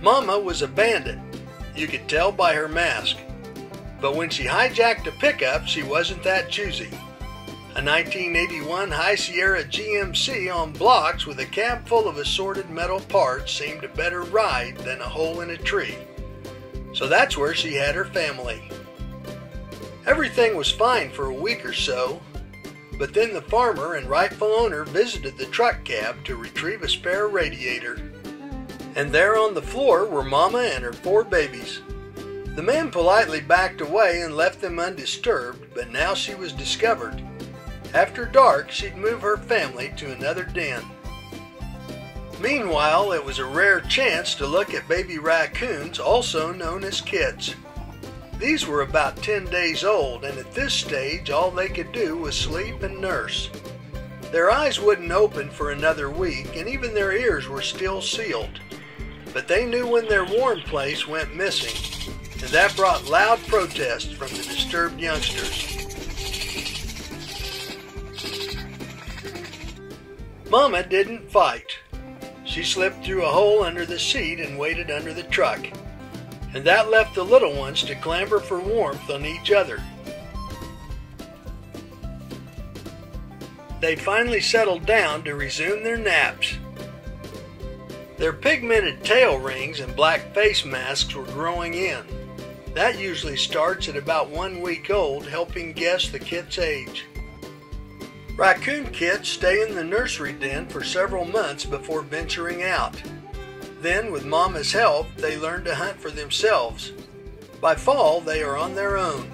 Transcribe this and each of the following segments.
Mama was a bandit. You could tell by her mask. But when she hijacked a pickup, she wasn't that choosy. A 1981 High Sierra GMC on blocks with a cab full of assorted metal parts seemed a better ride than a hole in a tree. So that's where she had her family. Everything was fine for a week or so, but then the farmer and rightful owner visited the truck cab to retrieve a spare radiator. And there on the floor were Mama and her 4 babies. The man politely backed away and left them undisturbed, but now she was discovered. After dark, she'd move her family to another den. Meanwhile, it was a rare chance to look at baby raccoons, also known as kits. These were about 10 days old, and at this stage, all they could do was sleep and nurse. Their eyes wouldn't open for another week, and even their ears were still sealed. But they knew when their warm place went missing, and that brought loud protests from the disturbed youngsters. Mama didn't fight. She slipped through a hole under the seat and waited under the truck. And that left the little ones to clamber for warmth on each other. They finally settled down to resume their naps. Their pigmented tail rings and black face masks were growing in. That usually starts at about 1 week old, helping guess the kit's age. Raccoon kits stay in the nursery den for several months before venturing out. Then, with Mama's help, they learn to hunt for themselves. By fall, they are on their own.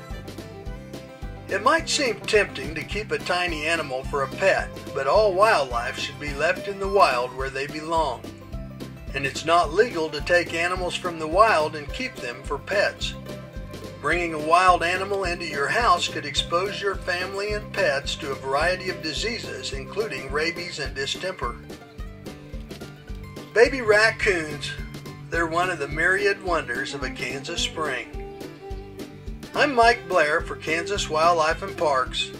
It might seem tempting to keep a tiny animal for a pet, but all wildlife should be left in the wild where they belong. And it's not legal to take animals from the wild and keep them for pets. Bringing a wild animal into your house could expose your family and pets to a variety of diseases, including rabies and distemper. Baby raccoons, they're one of the myriad wonders of a Kansas spring. I'm Mike Blair for Kansas Wildlife and Parks.